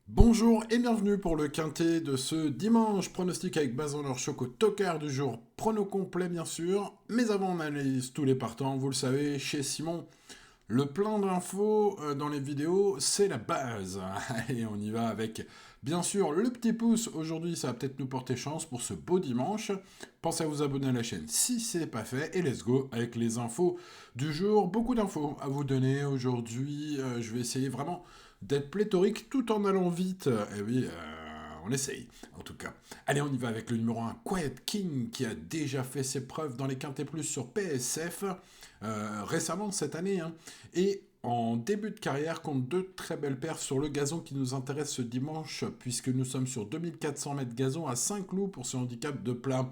Bonjour et bienvenue pour le quintet de ce dimanche. Pronostic avec base en leur choco tocard du jour. Prono complet bien sûr. Mais avant on analyse tous les partants. Vous le savez, chez Simon, le plein d'infos dans les vidéos, c'est la base. Et on y va avec bien sûr le petit pouce. Aujourd'hui ça va peut-être nous porter chance pour ce beau dimanche. Pensez à vous abonner à la chaîne si c'est pas fait. Et let's go avec les infos du jour. Beaucoup d'infos à vous donner aujourd'hui. Je vais essayer vraiment d'être pléthorique tout en allant vite. Et oui, on essaye, en tout cas. Allez, on y va avec le numéro 1, Quiet King, qui a déjà fait ses preuves dans les Quintet Plus sur PSF, récemment cette année. Hein. Et en début de carrière, compte deux très belles perfs sur le gazon qui nous intéresse ce dimanche, puisque nous sommes sur 2400 mètres gazon à 5 clous pour ce handicap de plat.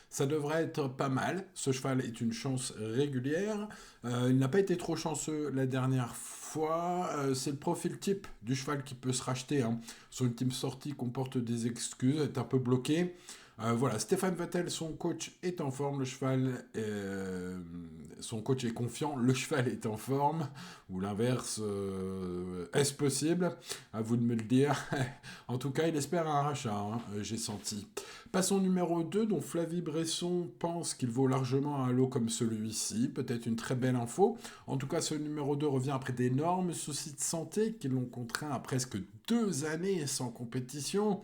Ça devrait être pas mal. Ce cheval est une chance régulière. Il n'a pas été trop chanceux la dernière fois. C'est le profil type du cheval qui peut se racheter. Hein. Son ultime sortie comporte des excuses, est un peu bloqué. Voilà, Stéphane Vettel, son coach est en forme, le cheval, son coach est confiant, le cheval est en forme, ou l'inverse, est-ce possible? À vous de me le dire. En tout cas, il espère un rachat, hein, j'ai senti. Passons au numéro 2, dont Flavie Bresson pense qu'il vaut largement un lot comme celui-ci. Peut-être une très belle info. En tout cas, ce numéro 2 revient après d'énormes soucis de santé qui l'ont contraint à presque 2 années sans compétition.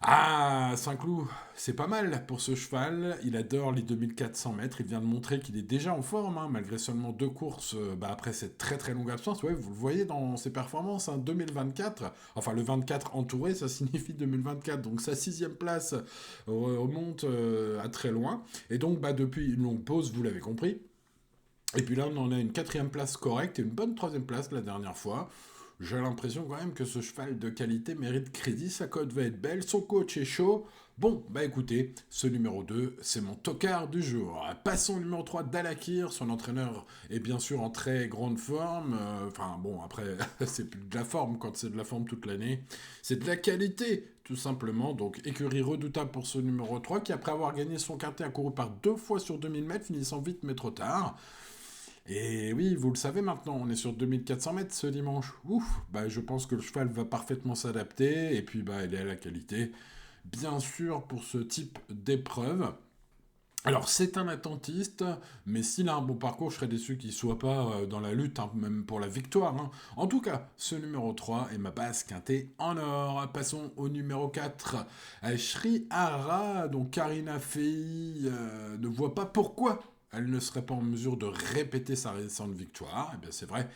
Ah, Saint-Cloud, c'est pas mal pour ce cheval. Il adore les 2400 mètres. Il vient de montrer qu'il est déjà en forme, hein, malgré seulement 2 courses après cette très très longue absence. Ouais, vous le voyez dans ses performances, hein, 2024. Enfin, le 24 entouré, ça signifie 2024. Donc sa 6e place remonte à très loin. Et donc, depuis une longue pause, vous l'avez compris. Et puis là, on en a une 4e place correcte et une bonne 3e place la dernière fois. J'ai l'impression quand même que ce cheval de qualité mérite crédit, sa cote va être belle, son coach est chaud. Bon, écoutez, ce numéro 2, c'est mon tocard du jour. Passons au numéro 3, Dalakir, son entraîneur est bien sûr en très grande forme. Enfin bon, après, c'est plus de la forme quand c'est de la forme toute l'année. C'est de la qualité, tout simplement. Donc écurie redoutable pour ce numéro 3 qui après avoir gagné son quintet a couru par 2 fois sur 2000 mètres, finissant vite mais trop tard. Et oui, vous le savez maintenant, on est sur 2400 mètres ce dimanche. Ouf, je pense que le cheval va parfaitement s'adapter et puis il est à la qualité. Bien sûr, pour ce type d'épreuve. Alors, c'est un attentiste, mais s'il a un bon parcours, je serais déçu qu'il soit pas dans la lutte, hein, même pour la victoire. Hein. En tout cas, ce numéro 3 est ma base quintée en or. Passons au numéro 4. Shri Hara, dont Karina Fei ne voit pas pourquoi elle ne serait pas en mesure de répéter sa récente victoire. Eh bien, c'est vrai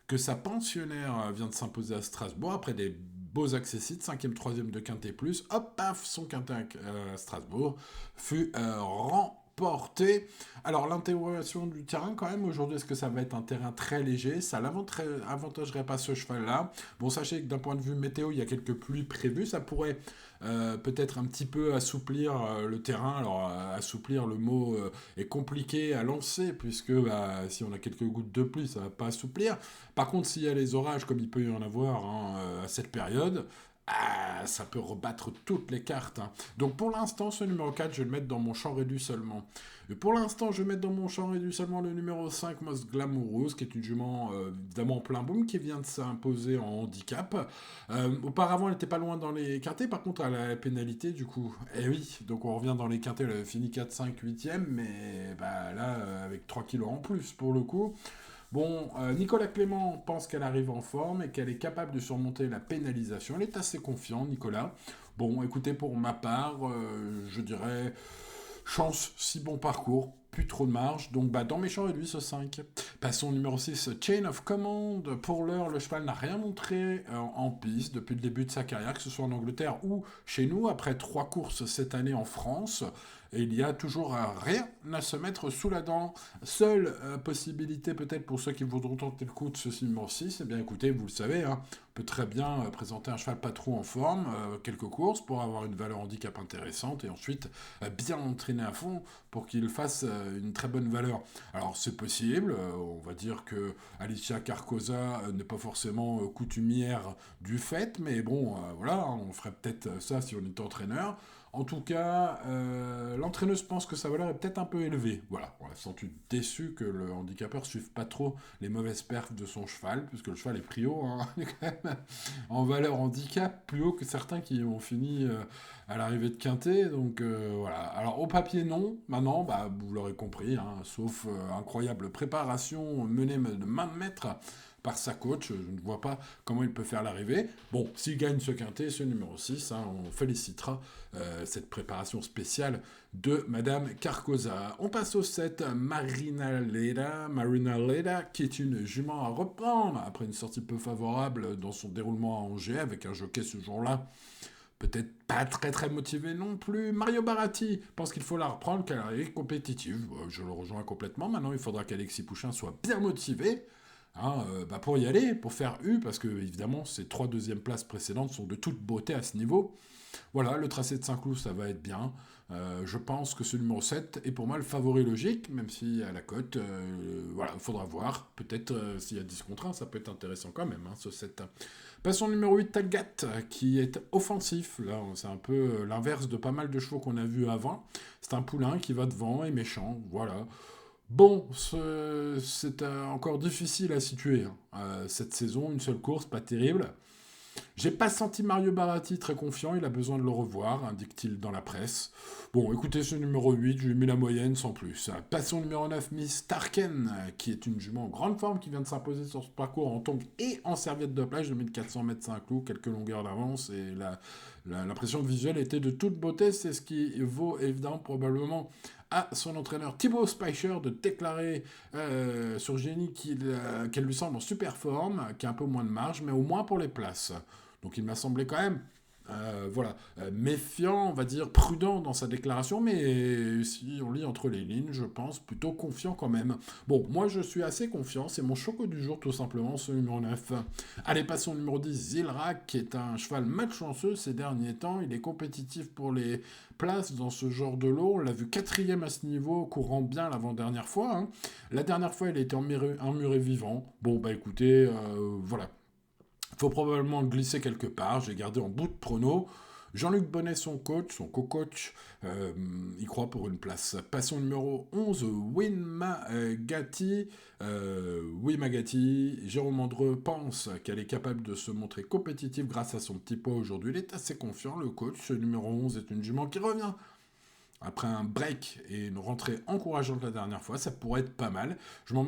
que sa pensionnaire vient de s'imposer à Strasbourg après des beaux accessites, 5e, 3e de Quintet Plus. Hop, paf, son Quintet à Strasbourg fut remporté. Alors, l'interrogation du terrain, quand même, aujourd'hui, est-ce que ça va être un terrain très léger? Ça l'avantagerait pas ce cheval-là. Bon, sachez que d'un point de vue météo, il y a quelques pluies prévues. Ça pourrait peut-être un petit peu assouplir le terrain. Alors, assouplir, le mot est compliqué à lancer, puisque si on a quelques gouttes de pluie, ça va pas assouplir. Par contre, s'il y a les orages, comme il peut y en avoir hein, à cette période, ça peut rebattre toutes les cartes. Hein. Donc pour l'instant, ce numéro 4, je vais le mettre dans mon champ réduit seulement. Et pour l'instant, je vais mettre dans mon champ réduit seulement le numéro 5, Most Glamoureuse, qui est une jument évidemment en plein boom, qui vient de s'imposer en handicap. Auparavant, elle n'était pas loin dans les quintés, par contre, elle a la pénalité, du coup. Eh oui, donc on revient dans les quintés, elle avait fini 4, 5, 8e, mais là, avec 3 kilos en plus, pour le coup. Bon, Nicolas Clément pense qu'elle arrive en forme et qu'elle est capable de surmonter la pénalisation. Il est assez confiant, Nicolas. Bon, écoutez, pour ma part, je dirais chance, si bon parcours, plus trop de marge. Donc, dans mes champs réduits, ce 5. Passons au numéro 6, Chain of Command. Pour l'heure, le cheval n'a rien montré en piste depuis le début de sa carrière, que ce soit en Angleterre ou chez nous, après 3 courses cette année en France. Et il y a toujours rien à se mettre sous la dent. Seule possibilité peut-être pour ceux qui voudront tenter le coup de ce numéro 6, eh bien écoutez, vous le savez, hein, on peut très bien présenter un cheval pas trop en forme, quelques courses pour avoir une valeur handicap intéressante et ensuite bien entraîner à fond pour qu'il fasse une très bonne valeur. Alors c'est possible, on va dire que Alicia Carcosa n'est pas forcément coutumière du fait, mais bon, voilà, on ferait peut-être ça si on était entraîneur. En tout cas, l'entraîneuse pense que sa valeur est peut-être un peu élevée. Voilà, on a senti déçu que le handicapeur ne suive pas trop les mauvaises perfs de son cheval, puisque le cheval est pris haut, hein, il est quand même en valeur handicap, plus haut que certains qui ont fini à l'arrivée de Quintet. Donc voilà. Alors au papier, non. Maintenant, bah, vous l'aurez compris, hein, sauf incroyable préparation menée de main de maître par sa coach, je ne vois pas comment il peut faire l'arrivée. Bon, s'il gagne ce quintet, ce numéro 6, hein, on félicitera cette préparation spéciale de Madame Carcosa. On passe au 7, Marina Leda, qui est une jument à reprendre, après une sortie peu favorable dans son déroulement à Angers, avec un jockey ce jour-là peut-être pas très très motivé non plus. Mario Baratti pense qu'il faut la reprendre, qu'elle est compétitive. Je le rejoins complètement. Maintenant, il faudra qu'Alexis Pouchin soit bien motivé. Hein, pour y aller, pour faire U, parce que évidemment ces 3 deuxièmes places précédentes sont de toute beauté à ce niveau. Voilà, le tracé de Saint-Cloud, ça va être bien. Je pense que ce numéro 7 est pour moi le favori logique, même si à la cote, voilà, il faudra voir. Peut-être s'il y a 10 contre 1, ça peut être intéressant quand même, hein, ce 7. Passons au numéro 8, Talgat, qui est offensif. Là, c'est un peu l'inverse de pas mal de chevaux qu'on a vus avant. C'est un poulain qui va devant et méchant, voilà. Bon, c'est encore difficile à situer. Hein. Cette saison, une seule course, pas terrible. J'ai pas senti Mario Baratti très confiant, il a besoin de le revoir, indique-t-il dans la presse. Bon, écoutez, ce numéro 8, je lui ai mis la moyenne sans plus. Passons au numéro 9, Miss Tarken, qui est une jument en grande forme, qui vient de s'imposer sur ce parcours en tongue et en serviette de plage de 1400 mètres Saint-Cloud, quelques longueurs d'avance, et l'impression visuelle était de toute beauté, c'est ce qui vaut évidemment probablement à son entraîneur Thibaut Speicher de déclarer sur Génie qu'elle lui semble en super forme, qu'il y a un peu moins de marge, mais au moins pour les places. Donc il m'a semblé quand même méfiant, on va dire prudent dans sa déclaration, mais si on lit entre les lignes, je pense plutôt confiant quand même. Bon, moi je suis assez confiant, c'est mon choco du jour tout simplement, ce numéro 9. Allez, passons au numéro 10, Zilrak, qui est un cheval malchanceux ces derniers temps, il est compétitif pour les places dans ce genre de lot, on l'a vu 4e à ce niveau, courant bien l'avant-dernière fois. Hein. La dernière fois, il a été emmuré vivant. Bon, bah écoutez, voilà. Il faut probablement le glisser quelque part. J'ai gardé en bout de prono. Jean-Luc Bonnet, son coach, son co-coach, il croit pour une place. Passons au numéro 11, Winmagati. Winmagati, Jérôme Andreu pense qu'elle est capable de se montrer compétitive grâce à son petit poids aujourd'hui. Il est assez confiant, le coach. Ce numéro 11 est une jument qui revient après un break et une rentrée encourageante la dernière fois, ça pourrait être pas mal. Je m'en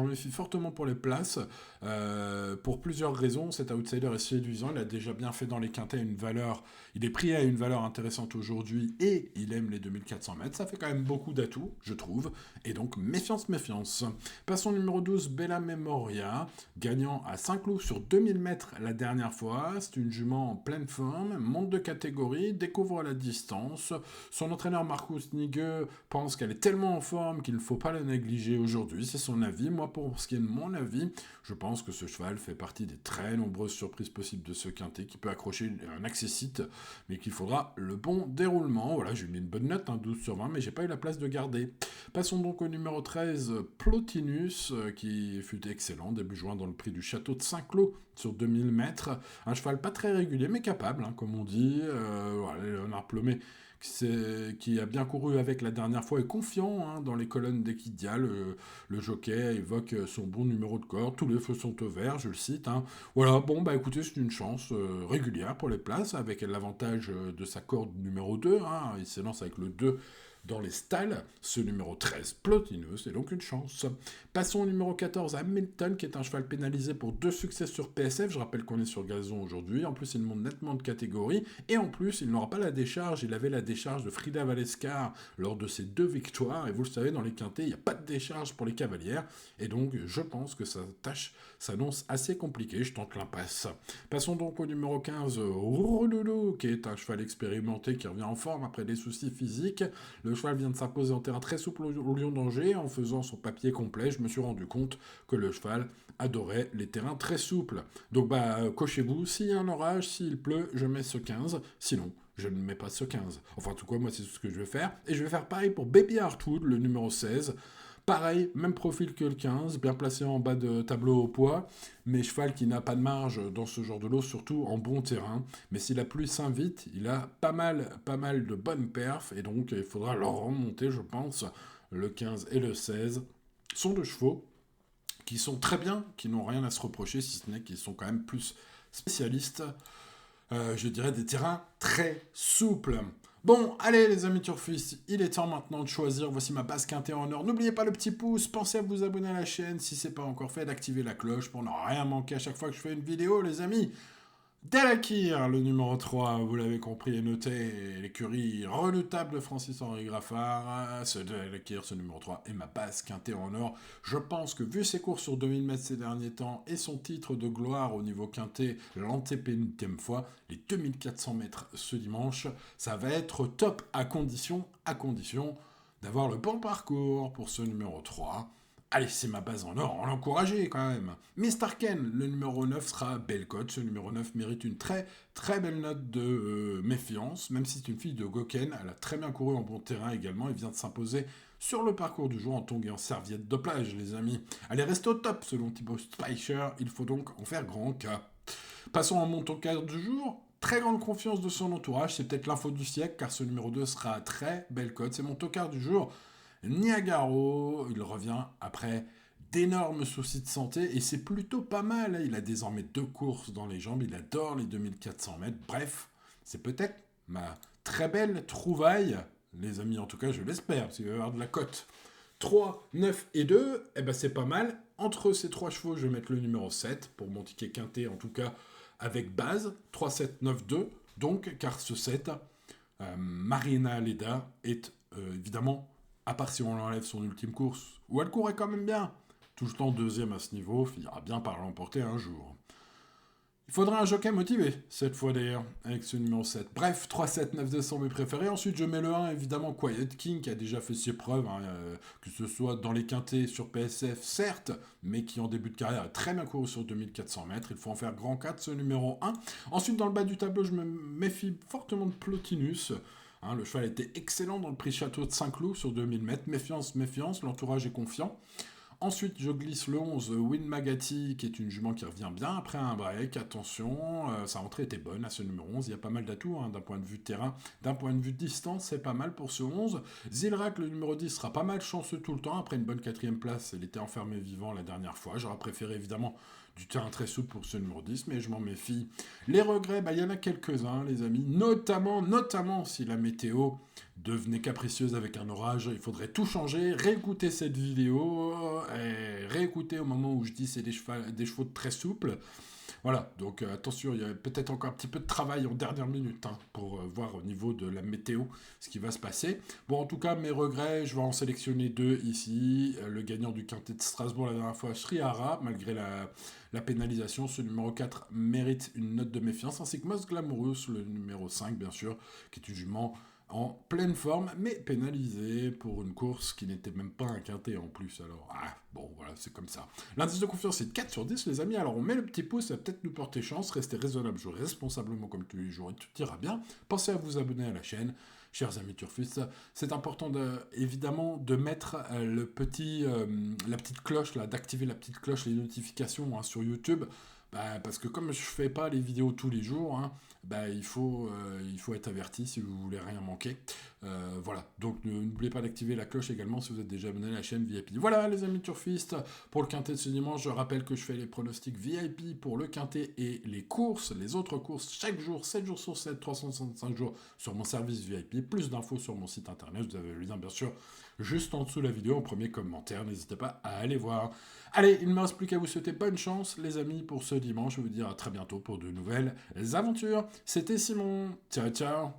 méfie fortement pour les places, pour plusieurs raisons. Cet outsider est séduisant, il a déjà bien fait dans les quintets une valeur, il est pris à une valeur intéressante aujourd'hui et il aime les 2400 mètres. Ça fait quand même beaucoup d'atouts, je trouve, et donc méfiance. Passons au numéro 12, Bella Memoria, gagnant à Saint-Cloud sur 2000 mètres la dernière fois. C'est une jument en pleine forme, monte de catégorie, découvre la distance. Son entraîneur Marcus Nigueux pense qu'elle est tellement en forme qu'il ne faut pas la négliger aujourd'hui. C'est son avis. Moi, pour ce qui est de mon avis, je pense que ce cheval fait partie des très nombreuses surprises possibles de ce quintet, qui peut accrocher un accessite, mais qu'il faudra le bon déroulement. Voilà, j'ai mis une bonne note, 12 sur 20, mais j'ai pas eu la place de garder. Passons donc au numéro 13, Plotinus, qui fut excellent, début juin dans le prix du château de Saint-Cloud sur 2000 mètres. Un cheval pas très régulier, mais capable, hein, comme on dit. Voilà, Léonard Plomet, qui a bien couru avec la dernière fois, est confiant hein, dans les colonnes d'Equidia. Le jockey évoque son bon numéro de corde. Tous les feux sont au vert, je le cite. Hein. Voilà, bon, bah écoutez, c'est une chance régulière pour les places, avec l'avantage de sa corde numéro 2. Hein. Il s'élance avec le 2 dans les stalles, ce numéro 13, Plotineux, c'est donc une chance. Passons au numéro 14, Hamilton, qui est un cheval pénalisé pour 2 succès sur PSF. Je rappelle qu'on est sur gazon aujourd'hui. En plus, il monte nettement de catégorie. Et en plus, il n'aura pas la décharge. Il avait la décharge de Frida Valescar lors de ses 2 victoires. Et vous le savez, dans les quintés, il n'y a pas de décharge pour les cavalières. Et donc, je pense que sa tâche s'annonce assez compliquée. Je tente l'impasse. Passons donc au numéro 15, Rouloulou, qui est un cheval expérimenté qui revient en forme après des soucis physiques. Le cheval vient de s'imposer en terrain très souple au Lion d'Angers. En faisant son papier complet, je me suis rendu compte que le cheval adorait les terrains très souples. Donc cochez-vous, s'il y a un orage, s'il pleut, je mets ce 15. Sinon, je ne mets pas ce 15. Enfin, en tout cas, moi, c'est ce que je vais faire. Et je vais faire pareil pour Baby Heartwood, le numéro 16. Pareil, même profil que le 15, bien placé en bas de tableau au poids, mais cheval qui n'a pas de marge dans ce genre de lot, surtout en bon terrain. Mais si la pluie s'invite, il a pas mal de bonnes perfs, et donc il faudra leur remonter, je pense. Le 15 et le 16 sont deux chevaux qui sont très bien, qui n'ont rien à se reprocher, si ce n'est qu'ils sont quand même plus spécialistes, je dirais des terrains très souples. Bon, allez les amis turfistes, il est temps maintenant de choisir. Voici ma base quintée en or. N'oubliez pas le petit pouce, pensez à vous abonner à la chaîne si ce n'est pas encore fait, d'activer la cloche pour ne rien manquer à chaque fois que je fais une vidéo, les amis. Delakir, le numéro 3, vous l'avez compris et noté, l'écurie redoutable de Francis-Henri Graffard. Ce Delakir, ce numéro 3, est ma base quintée en or. Je pense que vu ses courses sur 2000 mètres ces derniers temps et son titre de gloire au niveau quintet l'antépénultième fois, les 2400 mètres ce dimanche, ça va être top à condition d'avoir le bon parcours pour ce numéro 3. Allez, c'est ma base en or, on l'encourageait quand même. Mr. Ken, le numéro 9 sera belle cote. Ce numéro 9 mérite une très belle note de méfiance, même si c'est une fille de Goken. Elle a très bien couru en bon terrain également et vient de s'imposer sur le parcours du jour en tongue et en serviette de plage, les amis. Elle est restée au top selon Thibaut Speicher, il faut donc en faire grand cas. Passons à mon tonka du jour. Très grande confiance de son entourage, c'est peut-être l'info du siècle car ce numéro 2 sera à très belle cote. C'est mon tocard du jour. Niagaro, il revient après d'énormes soucis de santé et c'est plutôt pas mal. Il a désormais 2 courses dans les jambes, il adore les 2400 mètres. Bref, c'est peut-être ma très belle trouvaille, les amis, en tout cas je l'espère, parce qu'il va y avoir de la cote. 3, 9 et 2, eh ben c'est pas mal. Entre ces 3 chevaux, je vais mettre le numéro 7 pour mon ticket quintet, en tout cas avec base. 3, 7, 9, 2. Donc, car ce 7, Marina Leda est évidemment, à part si on enlève son ultime course, où elle courait quand même bien, tout le temps deuxième à ce niveau, finira bien par l'emporter un jour. Il faudra un jockey motivé, cette fois d'ailleurs, avec ce numéro 7. Bref, 3, 7, 9, 2 sont mes préférés. Ensuite, je mets le 1, évidemment, Quiet King, qui a déjà fait ses preuves, que ce soit dans les quintés sur PSF, certes, mais qui en début de carrière a très bien couru sur 2400 mètres. Il faut en faire grand 4, ce numéro 1. Ensuite, dans le bas du tableau, je me méfie fortement de Plotinus. Le cheval était excellent dans le prix Château de Saint-Cloud sur 2000 mètres. Méfiance, l'entourage est confiant. Ensuite, je glisse le 11, Win Magati, qui est une jument qui revient bien après un break. Attention, sa rentrée était bonne à ce numéro 11. Il y a pas mal d'atouts d'un point de vue terrain. D'un point de vue distance, c'est pas mal pour ce 11. Zilrak, le numéro 10, sera pas mal chanceux tout le temps. Après une bonne 4ème place, il était enfermé vivant la dernière fois. J'aurais préféré évidemment du terrain très souple pour ce numéro 10, mais je m'en méfie. Les regrets, il y en a quelques-uns, les amis. Notamment si la météo devenait capricieuse avec un orage, il faudrait tout changer, réécouter cette vidéo, et réécouter au moment où je dis c'est des chevaux très souples. Voilà, donc attention, il y a peut-être encore un petit peu de travail en dernière minute pour voir au niveau de la météo ce qui va se passer. Bon, en tout cas, mes regrets, je vais en sélectionner 2 ici. Le gagnant du quintet de Strasbourg la dernière fois, Srihara, malgré la pénalisation. Ce numéro 4 mérite une note de méfiance, ainsi que Most Glamorous, le numéro 5, bien sûr, qui est une jument en pleine forme, mais pénalisé pour une course qui n'était même pas un quintet en plus. Alors, bon, voilà, c'est comme ça. L'indice de confiance est de 4 sur 10, les amis. Alors, on met le petit pouce, ça va peut-être nous porter chance. Restez raisonnable, jouez responsablement comme tous les jours et tout ira bien. Pensez à vous abonner à la chaîne. Chers amis turfistes, c'est important évidemment de mettre la petite cloche, d'activer la petite cloche, les notifications sur YouTube. Parce que comme je fais pas les vidéos tous les jours, il faut être averti si vous voulez rien manquer. Voilà, donc n'oubliez pas d'activer la cloche également si vous êtes déjà abonné à la chaîne VIP. Voilà les amis turfistes, pour le quintet de ce dimanche, je rappelle que je fais les pronostics VIP pour le quintet et les autres courses, chaque jour, 7 jours sur 7, 365 jours sur mon service VIP. Plus d'infos sur mon site internet, vous avez le lien bien sûr juste en dessous de la vidéo, en premier commentaire, n'hésitez pas à aller voir. Allez, il ne me reste plus qu'à vous souhaiter bonne chance les amis pour ce dimanche, je vais vous dire à très bientôt pour de nouvelles aventures. C'était Simon, ciao ciao.